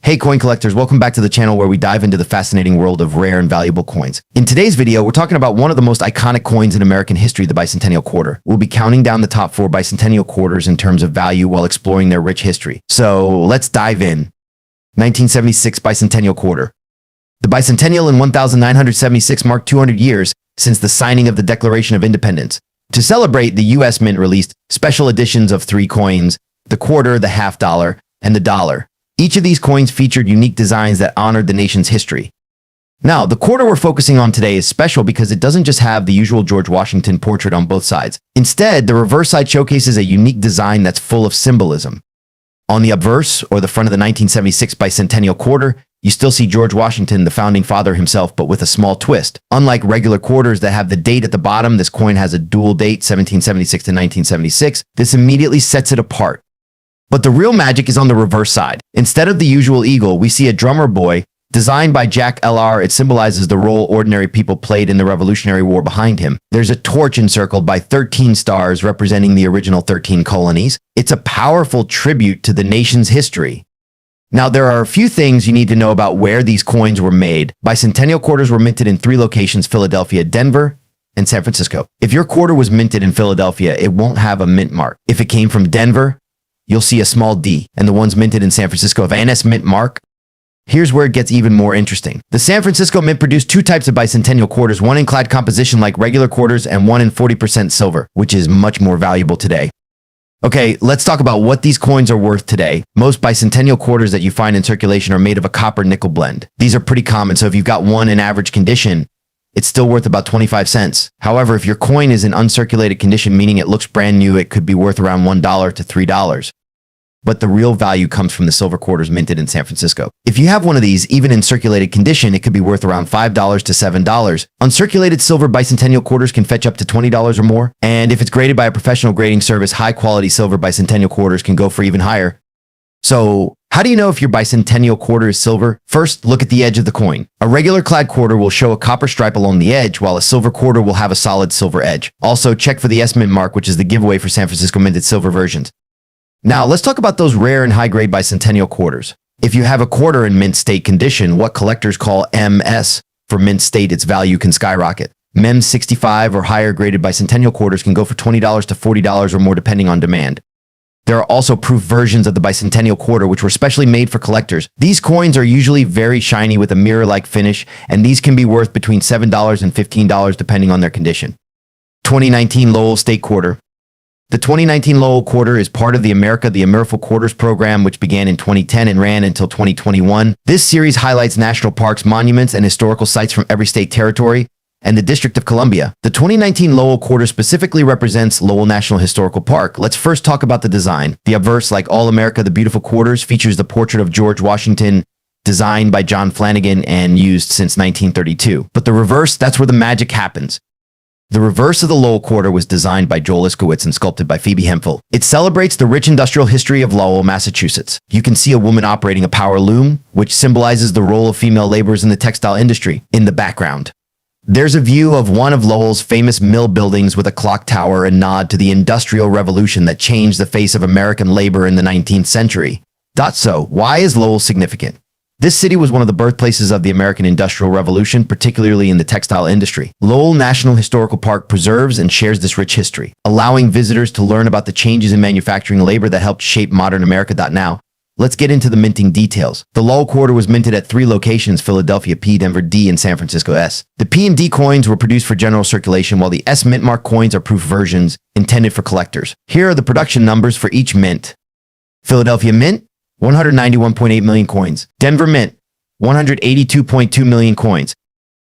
Hey coin collectors, welcome back to the channel where we dive into the fascinating world of rare and valuable coins. In today's video, we're talking about one of the most iconic coins in American history, the Bicentennial quarter. We'll be counting down the top 4 bicentennial quarters in terms of value while exploring their rich history. So let's dive in. 1976 Bicentennial quarter. The Bicentennial in 1976 marked 200 years since the signing of the Declaration of Independence. To celebrate, the U.S. Mint released special editions of 3 coins, the quarter, the half dollar, and the dollar. Each of these coins featured unique designs that honored the nation's history. Now, the quarter we're focusing on today is special because it doesn't just have the usual George Washington portrait on both sides. Instead, the reverse side showcases a unique design that's full of symbolism. On the obverse, or the front of the 1976 Bicentennial quarter, you still see George Washington, the founding father himself, but with a small twist. Unlike regular quarters that have the date at the bottom, this coin has a dual date, 1776 to 1976. This immediately sets it apart. But the real magic is on the reverse side. Instead of the usual eagle, we see a drummer boy. Designed by Jack L.R., it symbolizes the role ordinary people played in the Revolutionary War behind him. There's a torch encircled by 13 stars representing the original 13 colonies. It's a powerful tribute to the nation's history. Now, there are a few things you need to know about where these coins were made. Bicentennial quarters were minted in 3 locations: Philadelphia, Denver, and San Francisco. If your quarter was minted in Philadelphia, it won't have a mint mark. If it came from Denver, you'll see a small D, and the ones minted in San Francisco have an S mint mark. Here's where it gets even more interesting. The San Francisco Mint produced 2 types of bicentennial quarters, one in clad composition like regular quarters and one in 40% silver, which is much more valuable today. Okay, let's talk about what these coins are worth today. Most bicentennial quarters that you find in circulation are made of a copper-nickel blend. These are pretty common, so if you've got one in average condition, it's still worth about 25 cents. However, if your coin is in uncirculated condition, meaning it looks brand new, it could be worth around $1 to $3. But the real value comes from the silver quarters minted in San Francisco. If you have one of these, even in circulated condition, it could be worth around $5 to $7. Uncirculated silver bicentennial quarters can fetch up to $20 or more. And if it's graded by a professional grading service, high-quality silver bicentennial quarters can go for even higher. So, how do you know if your bicentennial quarter is silver? First, look at the edge of the coin. A regular clad quarter will show a copper stripe along the edge, while a silver quarter will have a solid silver edge. Also, check for the S mint mark, which is the giveaway for San Francisco minted silver versions. Now, let's talk about those rare and high-grade bicentennial quarters. If you have a quarter in mint state condition, what collectors call MS for mint state, its value can skyrocket. MEM 65 or higher graded bicentennial quarters can go for $20 to $40 or more depending on demand. There are also proof versions of the bicentennial quarter which were specially made for collectors. These coins are usually very shiny with a mirror-like finish, and these can be worth between $7 and $15 depending on their condition. 2019 Lowell State Quarter. The 2019 Lowell quarter is part of the Ameriful Quarters program, which began in 2010 and ran until 2021. This series highlights national parks, monuments, and historical sites from every state territory and the District of Columbia. The 2019 Lowell quarter specifically represents Lowell National Historical Park. Let's first talk about the design. The obverse, like All America the Beautiful quarters, features the portrait of George Washington, designed by John Flanagan and used since 1932. But the reverse, that's where the magic happens. The reverse of the Lowell quarter was designed by Joel Iskowitz and sculpted by Phoebe Hemphill. It celebrates the rich industrial history of Lowell, Massachusetts. You can see a woman operating a power loom, which symbolizes the role of female laborers in the textile industry, in the background. There's a view of one of Lowell's famous mill buildings with a clock tower, a nod to the Industrial Revolution that changed the face of American labor in the 19th century. So, why is Lowell significant? This city was one of the birthplaces of the American Industrial Revolution, particularly in the textile industry. Lowell National Historical Park preserves and shares this rich history, allowing visitors to learn about the changes in manufacturing labor that helped shape modern America. Now, let's get into the minting details. The Lowell quarter was minted at 3 locations: Philadelphia P, Denver D, and San Francisco S. The P and D coins were produced for general circulation, while the S mint mark coins are proof versions intended for collectors. Here are the production numbers for each mint. Philadelphia Mint, 191.8 million coins. Denver Mint, 182.2 million coins.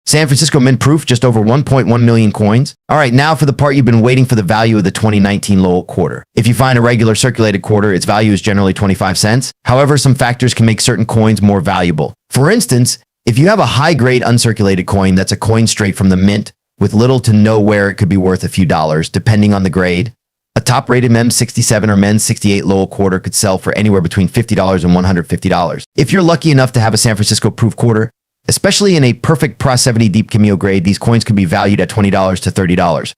San Francisco Mint proof, just over 1.1 million coins. All right, now for the part you've been waiting for, the value of the 2019 Lowell quarter. If you find a regular circulated quarter, its value is generally 25 cents. However, some factors can make certain coins more valuable. For instance, if you have a high-grade uncirculated coin that's a coin straight from the mint with little to no wear, it could be worth a few dollars, depending on the grade. A top-rated MEM 67 or MEM 68 Lowell quarter could sell for anywhere between $50 and $150. If you're lucky enough to have a San Francisco proof quarter, especially in a perfect Pro 70 Deep Cameo grade, these coins could be valued at $20 to $30.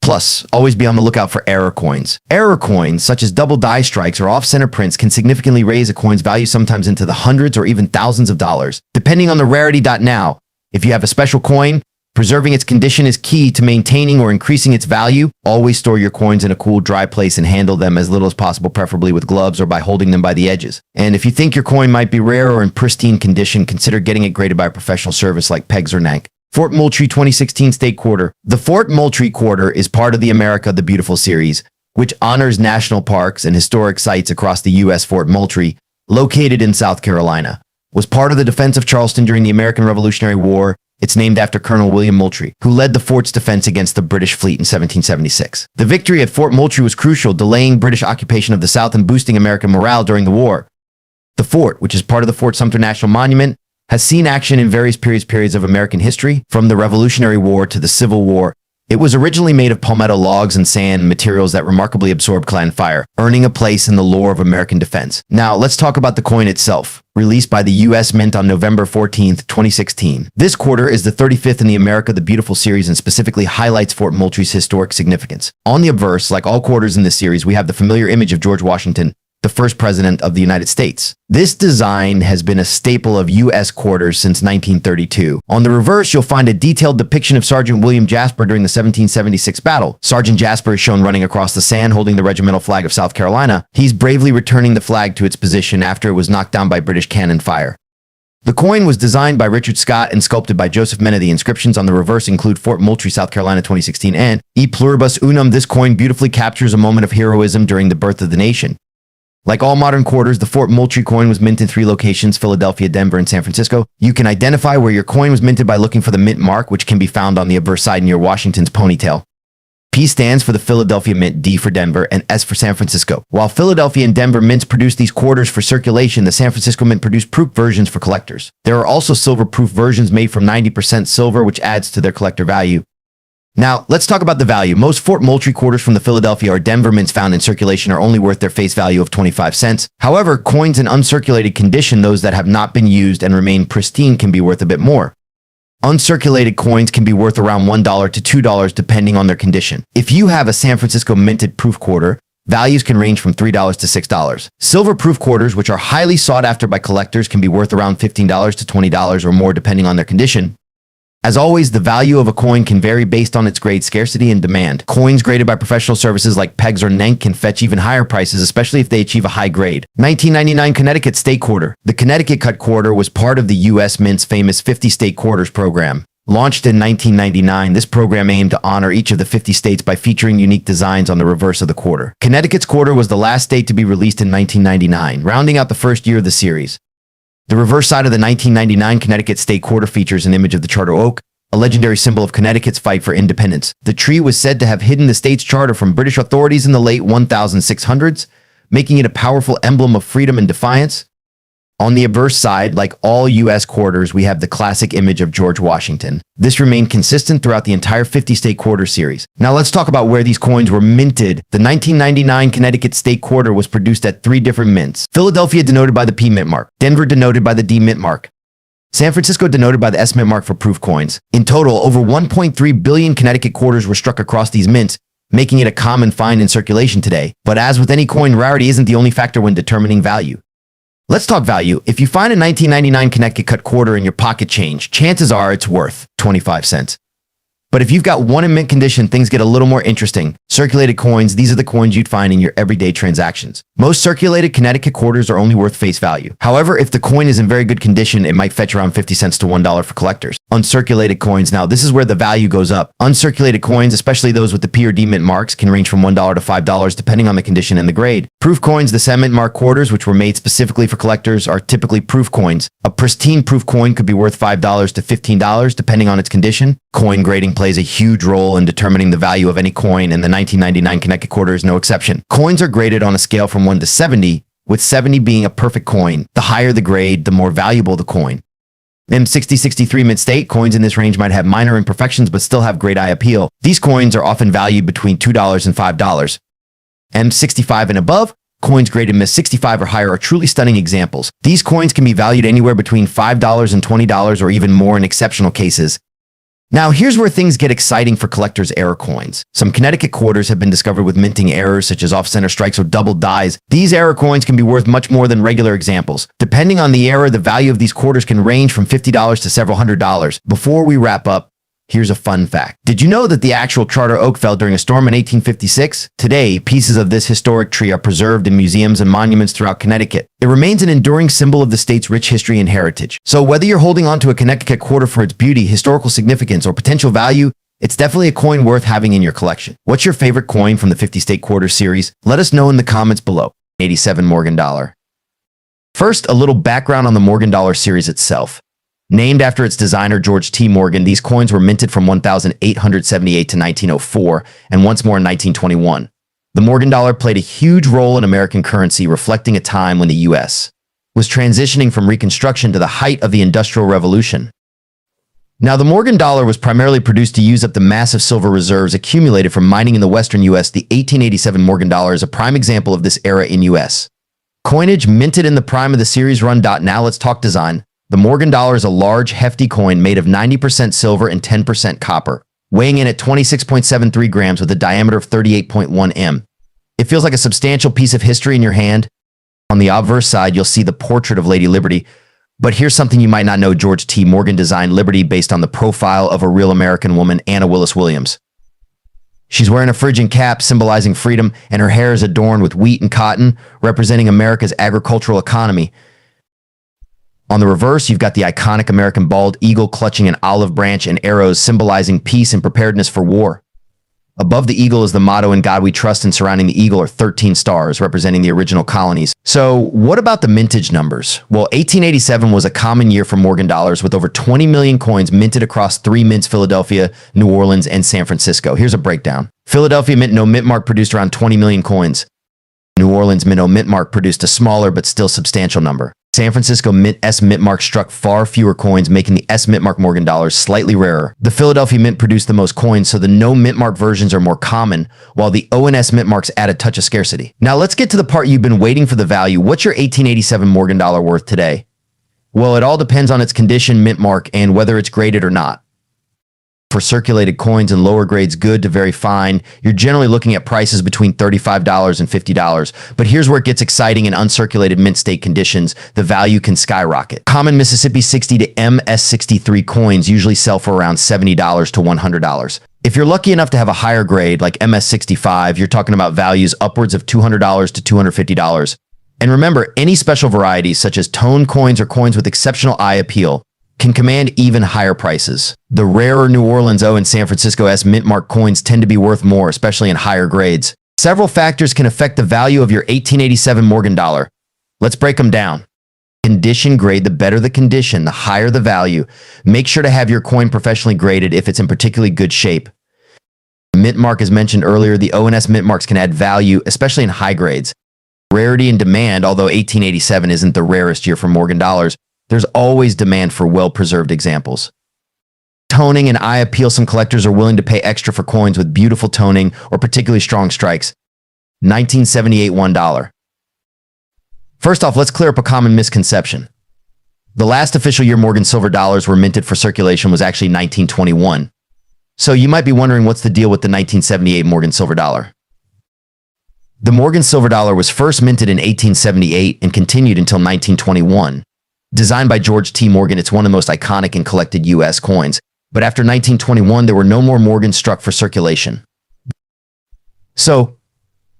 Plus, always be on the lookout for error coins. Error coins, such as double die strikes or off-center prints, can significantly raise a coin's value, sometimes into the hundreds or even thousands of dollars, depending on the rarity. Now, if you have a special coin, preserving its condition is key to maintaining or increasing its value. Always store your coins in a cool, dry place and handle them as little as possible, preferably with gloves or by holding them by the edges. And if you think your coin might be rare or in pristine condition, consider getting it graded by a professional service like Pegs or Nank. Fort Moultrie 2016 State Quarter. The Fort Moultrie Quarter is part of the America the Beautiful series, which honors national parks and historic sites across the U.S. Fort Moultrie, located in South Carolina, was part of the defense of Charleston during the American Revolutionary War. It's named after Colonel William Moultrie, who led the fort's defense against the British fleet in 1776. The victory at Fort Moultrie was crucial, delaying British occupation of the South and boosting American morale during the war. The fort, which is part of the Fort Sumter National Monument, has seen action in various periods of American history, from the Revolutionary War to the Civil War. It was originally made of palmetto logs and sand, materials that remarkably absorb clan fire, earning a place in the lore of American defense. Now, let's talk about the coin itself. Released by the U.S. Mint on November 14, 2016. This quarter is the 35th in the America the Beautiful series and specifically highlights Fort Moultrie's historic significance. On the obverse, like all quarters in this series, we have the familiar image of George Washington, the first president of the United States. This design has been a staple of U.S. quarters since 1932. On the reverse, you'll find a detailed depiction of Sergeant William Jasper during the 1776 battle. Sergeant Jasper is shown running across the sand holding the regimental flag of South Carolina. He's bravely returning the flag to its position after it was knocked down by British cannon fire. The coin was designed by Richard Scott and sculpted by Joseph Mena. The inscriptions on the reverse include Fort Moultrie, South Carolina 2016 and E Pluribus Unum. This coin beautifully captures a moment of heroism during the birth of the nation. Like all modern quarters, the Fort Moultrie coin was minted in 3 locations, Philadelphia, Denver, and San Francisco. You can identify where your coin was minted by looking for the mint mark, which can be found on the obverse side near Washington's ponytail. P stands for the Philadelphia Mint, D for Denver, and S for San Francisco. While Philadelphia and Denver mints produce these quarters for circulation, the San Francisco Mint produced proof versions for collectors. There are also silver-proof versions made from 90% silver, which adds to their collector value. Now, let's talk about the value. Most Fort Moultrie quarters from the Philadelphia or Denver mints found in circulation are only worth their face value of 25 cents. However, coins in uncirculated condition, those that have not been used and remain pristine, can be worth a bit more. Uncirculated coins can be worth around $1 to $2 depending on their condition. If you have a San Francisco minted proof quarter, values can range from $3 to $6. Silver proof quarters, which are highly sought after by collectors, can be worth around $15 to $20 or more depending on their condition. As always, the value of a coin can vary based on its grade, scarcity, and demand. Coins graded by professional services like Pegs or Nank can fetch even higher prices, especially if they achieve a high grade. 1999 Connecticut State Quarter. The Connecticut Cut Quarter was part of the U.S. Mint's famous 50 State Quarters program. Launched in 1999, this program aimed to honor each of the 50 states by featuring unique designs on the reverse of the quarter. Connecticut's quarter was the last state to be released in 1999, rounding out the first year of the series. The reverse side of the 1999 Connecticut State Quarter features an image of the charter oak, a legendary symbol of Connecticut's fight for independence. The tree was said to have hidden the state's charter from British authorities in the late 1600s, making it a powerful emblem of freedom and defiance. On the obverse side, like all U.S. quarters, we have the classic image of George Washington. This remained consistent throughout the entire 50-state quarter series. Now let's talk about where these coins were minted. The 1999 Connecticut State Quarter was produced at 3 different mints. Philadelphia denoted by the P mint mark, Denver denoted by the D mint mark, San Francisco denoted by the S mint mark for proof coins. In total, over 1.3 billion Connecticut quarters were struck across these mints, making it a common find in circulation today. But as with any coin, rarity isn't the only factor when determining value. Let's talk value. If you find a 1999 Connecticut Cut quarter in your pocket change, chances are it's worth 25 cents. But if you've got one in mint condition, things get a little more interesting. Circulated coins, these are the coins you'd find in your everyday transactions. Most circulated Connecticut quarters are only worth face value. However, if the coin is in very good condition, it might fetch around 50 cents to $1 for collectors. Uncirculated coins, now this is where the value goes up. Uncirculated coins, especially those with the P or D mint marks, can range from $1 to $5 depending on the condition and the grade. Proof coins, the S mint mark quarters, which were made specifically for collectors, are typically proof coins. A pristine proof coin could be worth $5 to $15 depending on its condition. Coin grading plays a huge role in determining the value of any coin, and the 1999 Connecticut quarter is no exception. Coins are graded on a scale from 1 to 70, with 70 being a perfect coin. The higher the grade, the more valuable the coin. M6063 mint state coins in this range might have minor imperfections but still have great eye appeal. These coins are often valued between $2 and $5. M65 and above, coins graded Miss 65 or higher are truly stunning examples. These coins can be valued anywhere between $5 and $20 or even more in exceptional cases. Now, here's where things get exciting for collectors' error coins. Some Connecticut quarters have been discovered with minting errors such as off-center strikes or double dies. These error coins can be worth much more than regular examples. Depending on the error, the value of these quarters can range from $50 to several $100s. Before we wrap up, here's a fun fact. Did you know that the actual charter oak fell during a storm in 1856? Today, pieces of this historic tree are preserved in museums and monuments throughout Connecticut. It remains an enduring symbol of the state's rich history and heritage. So whether you're holding on to a Connecticut quarter for its beauty, historical significance, or potential value, it's definitely a coin worth having in your collection. What's your favorite coin from the 50-state quarter series? Let us know in the comments below. 87 Morgan dollar. First, a little background on the Morgan dollar series itself. Named after its designer George T. Morgan, these coins were minted from 1878 to 1904 and once more in 1921. The Morgan dollar played a huge role in American currency, reflecting a time when the U.S. was transitioning from Reconstruction to the height of the Industrial Revolution. Now, the Morgan dollar was primarily produced to use up the massive silver reserves accumulated from mining in the western U.S. The 1887 Morgan dollar is a prime example of this era in U.S. coinage, minted in the prime of the series run. Now let's talk design. The Morgan dollar is a large, hefty coin made of 90% silver and 10% copper, weighing in at 26.73 grams with a diameter of 38.1 m. It feels like a substantial piece of history in your hand. On the obverse side, you'll see the portrait of Lady Liberty. But here's something you might not know. George T. Morgan designed Liberty based on the profile of a real American woman, Anna Willis Williams. She's wearing a Phrygian cap symbolizing freedom, and her hair is adorned with wheat and cotton, representing America's agricultural economy. On the reverse, you've got the iconic American bald eagle clutching an olive branch and arrows symbolizing peace and preparedness for war. Above the eagle is the motto "In God We Trust," and surrounding the eagle are 13 stars representing the original colonies. So what about the mintage numbers? Well, 1887 was a common year for Morgan dollars with over 20 million coins minted across 3 mints: Philadelphia, New Orleans, and San Francisco. Here's a breakdown. Philadelphia Mint No Mint Mark produced around 20 million coins. New Orleans Mint O Mint Mark produced a smaller but still substantial number. San Francisco Mint S Mint Mark struck far fewer coins, making the S Mint Mark Morgan dollars slightly rarer. The Philadelphia Mint produced the most coins, so the no Mint Mark versions are more common, while the O and S Mint Marks add a touch of scarcity. Now let's get to the part you've been waiting for: the value. What's your 1887 Morgan dollar worth today? Well, it all depends on its condition, mint mark, and whether it's graded or not. For circulated coins and lower grades, good to very fine, you're generally looking at prices between $35 and $50. But here's where it gets exciting: in uncirculated mint state conditions, the value can skyrocket. Common Mississippi 60 to MS63 coins usually sell for around $70 to $100. If you're lucky enough to have a higher grade like MS65, you're talking about values upwards of $200 to $250. And remember, any special varieties such as tone coins or coins with exceptional eye appeal can command even higher prices. The rarer New Orleans O and San Francisco S mint mark coins tend to be worth more, especially in higher grades. Several factors can affect the value of your 1887 Morgan dollar. Let's break them down. Condition: grade. The better the condition, the higher the value. Make sure to have your coin professionally graded if it's in particularly good shape. Mint mark, as mentioned earlier, the O and S mint marks can add value, especially in high grades. Rarity and demand. Although 1887 isn't the rarest year for Morgan dollars, there's always demand for well-preserved examples. Toning and eye appeal. Some collectors are willing to pay extra for coins with beautiful toning or particularly strong strikes. 1978 $1. First off, let's clear up a common misconception. The last official year Morgan silver dollars were minted for circulation was actually 1921. So you might be wondering, what's the deal with the 1978 Morgan silver dollar? The Morgan silver dollar was first minted in 1878 and continued until 1921. Designed by George T. Morgan, it's one of the most iconic and collected U.S. coins. But after 1921, there were no more Morgans struck for circulation. So,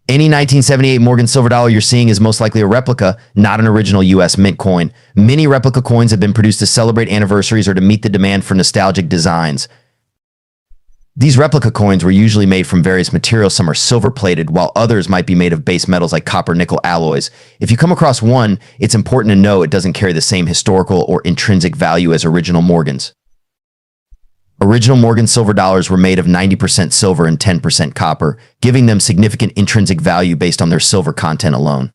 any 1978 Morgan silver dollar you're seeing is most likely a replica, not an original U.S. mint coin. Many replica coins have been produced to celebrate anniversaries or to meet the demand for nostalgic designs. These replica coins were usually made from various materials. Some are silver-plated, while others might be made of base metals like copper-nickel alloys. If you come across one, it's important to know it doesn't carry the same historical or intrinsic value as original Morgans. Original Morgan silver dollars were made of 90% silver and 10% copper, giving them significant intrinsic value based on their silver content alone.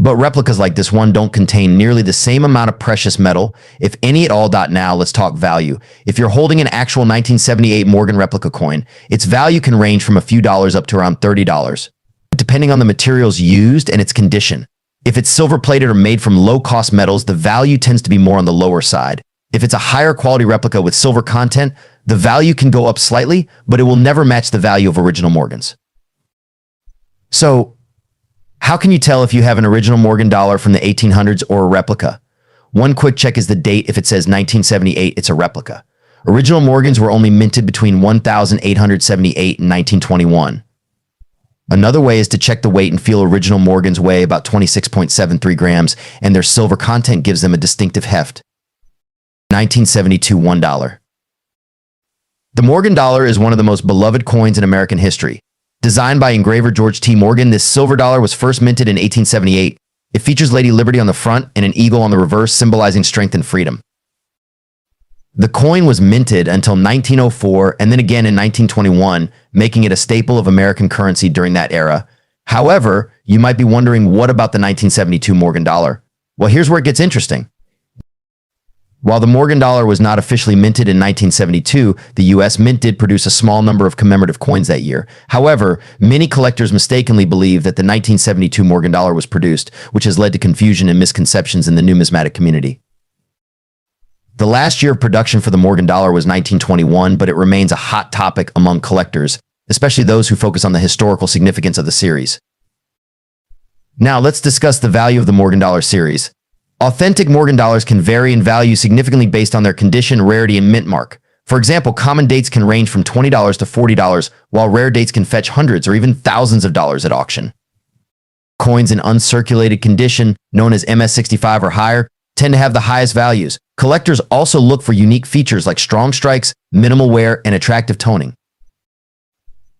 But replicas like this one don't contain nearly the same amount of precious metal, if any at all. Now let's talk value. If you're holding an actual 1978 Morgan replica coin, its value can range from a few dollars up to around $30, depending on the materials used and its condition. If it's silver-plated or made from low-cost metals, the value tends to be more on the lower side. If it's a higher quality replica with silver content, The value can go up slightly, but it will never match the value of original Morgans. So, how can you tell if you have an original Morgan dollar from the 1800s or a replica? One quick check is the date. If it says 1978, it's a replica. Original Morgans were only minted between 1878 and 1921. Another way is to check the weight and feel. Original Morgans weigh about 26.73 grams, and their silver content gives them a distinctive heft. 1972 $1. The Morgan dollar is one of the most beloved coins in American history. Designed by engraver George T. Morgan, this silver dollar was first minted in 1878. It features Lady Liberty on the front and an eagle on the reverse, symbolizing strength and freedom. The coin was minted until 1904 and then again in 1921, making it a staple of American currency during that era. However, you might be wondering, what about the 1972 Morgan dollar? Well, here's where it gets interesting. While the Morgan dollar was not officially minted in 1972, the U.S. Mint did produce a small number of commemorative coins that year. However, many collectors mistakenly believe that the 1972 Morgan dollar was produced, which has led to confusion and misconceptions in the numismatic community. The last year of production for the Morgan dollar was 1921, but it remains a hot topic among collectors, especially those who focus on the historical significance of the series. Now, let's discuss the value of the Morgan dollar series. Authentic Morgan dollars can vary in value significantly based on their condition, rarity, and mint mark. For example, common dates can range from $20 to $40, while rare dates can fetch hundreds or even thousands of dollars at auction. Coins in uncirculated condition, known as MS65 or higher, tend to have the highest values. Collectors also look for unique features like strong strikes, minimal wear, and attractive toning.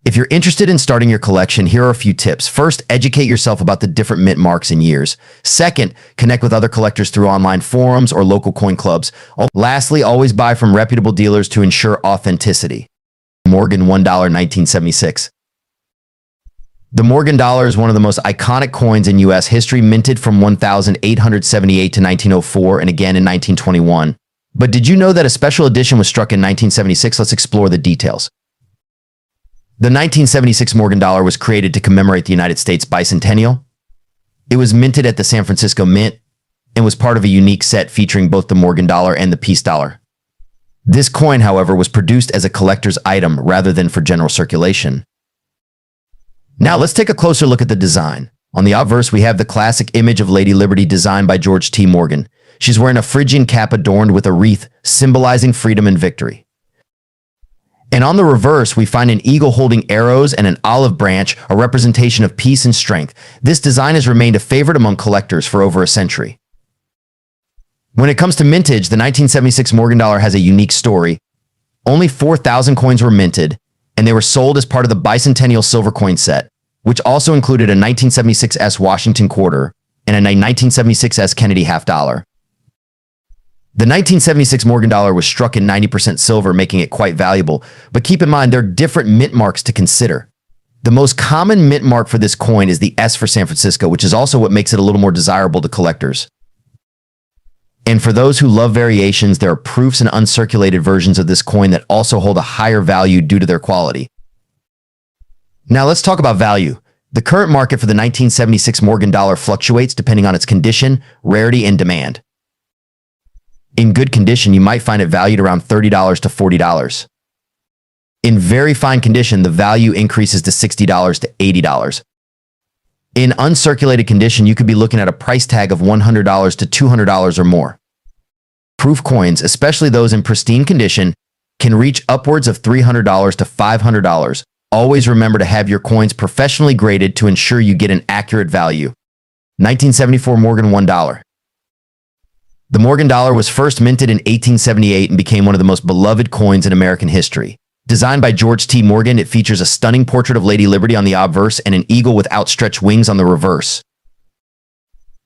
If you're interested in starting your collection, here are a few tips. First, educate yourself about the different mint marks and years. Second, connect with other collectors through online forums or local coin clubs. Lastly, always buy from reputable dealers to ensure authenticity. Morgan $1 1976. The Morgan dollar is one of the most iconic coins in U.S. history, minted from 1878 to 1904 and again in 1921. But did you know that a special edition was struck in 1976? Let's explore the details. The 1976 Morgan dollar was created to commemorate the United States Bicentennial. It was minted at the San Francisco Mint and was part of a unique set featuring both the Morgan dollar and the peace dollar. This coin, however, was produced as a collector's item rather than for general circulation. Now let's take a closer look at the design. On the obverse, we have the classic image of Lady Liberty designed by George T. Morgan. She's wearing a Phrygian cap adorned with a wreath, symbolizing freedom and victory. And on the reverse, we find an eagle holding arrows and an olive branch, a representation of peace and strength. This design has remained a favorite among collectors for over a century. When it comes to mintage, the 1976 Morgan dollar has a unique story. Only 4,000 coins were minted, and they were sold as part of the Bicentennial silver coin set, which also included a 1976S Washington quarter and a 1976S Kennedy half dollar. The 1976 Morgan dollar was struck in 90% silver, making it quite valuable, but keep in mind there are different mint marks to consider. The most common mint mark for this coin is the S for San Francisco, which is also what makes it a little more desirable to collectors. And for those who love variations, there are proofs and uncirculated versions of this coin that also hold a higher value due to their quality. Now let's talk about value. The current market for the 1976 Morgan dollar fluctuates depending on its condition, rarity, and demand. In good condition, you might find it valued around $30 to $40. In very fine condition, the value increases to $60 to $80. In uncirculated condition, you could be looking at a price tag of $100 to $200 or more. Proof coins, especially those in pristine condition, can reach upwards of $300 to $500. Always remember to have your coins professionally graded to ensure you get an accurate value. 1974 Morgan $1. The Morgan dollar was first minted in 1878 and became one of the most beloved coins in American history. Designed by George T. Morgan, it features a stunning portrait of Lady Liberty on the obverse and an eagle with outstretched wings on the reverse.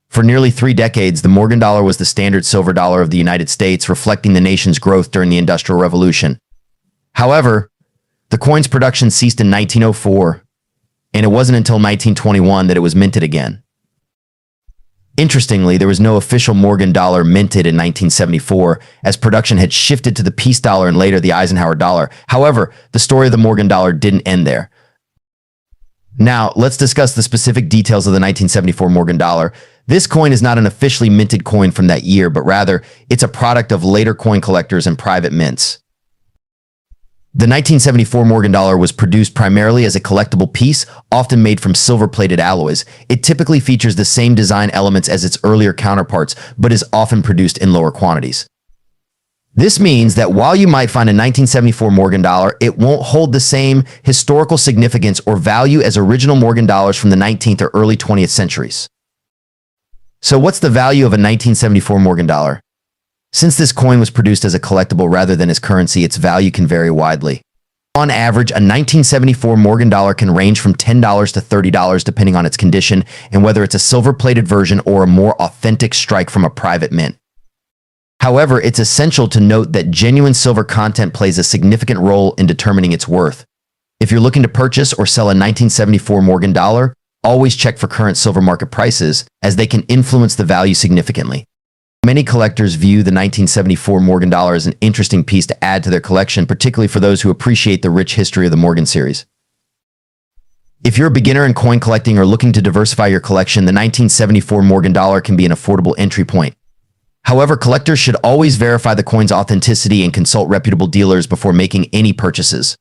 For nearly 3 decades, the Morgan dollar was the standard silver dollar of the United States, reflecting the nation's growth during the Industrial Revolution. However, the coin's production ceased in 1904, and it wasn't until 1921 that it was minted again. Interestingly, there was no official Morgan dollar minted in 1974, as production had shifted to the peace dollar and later the Eisenhower dollar. However, the story of the Morgan dollar didn't end there. Now, let's discuss the specific details of the 1974 Morgan dollar. This coin is not an officially minted coin from that year, but rather, it's a product of later coin collectors and private mints. The 1974 Morgan dollar was produced primarily as a collectible piece, often made from silver-plated alloys. It typically features the same design elements as its earlier counterparts, but is often produced in lower quantities. This means that while you might find a 1974 Morgan dollar, it won't hold the same historical significance or value as original Morgan dollars from the 19th or early 20th centuries. So what's the value of a 1974 Morgan dollar? Since this coin was produced as a collectible rather than as currency, its value can vary widely. On average, a 1974 Morgan dollar can range from $10 to $30 depending on its condition and whether it's a silver-plated version or a more authentic strike from a private mint. However, it's essential to note that genuine silver content plays a significant role in determining its worth. If you're looking to purchase or sell a 1974 Morgan dollar, always check for current silver market prices, as they can influence the value significantly. Many collectors view the 1974 Morgan dollar as an interesting piece to add to their collection, particularly for those who appreciate the rich history of the Morgan series. If you're a beginner in coin collecting or looking to diversify your collection, the 1974 Morgan dollar can be an affordable entry point. However, collectors should always verify the coin's authenticity and consult reputable dealers before making any purchases.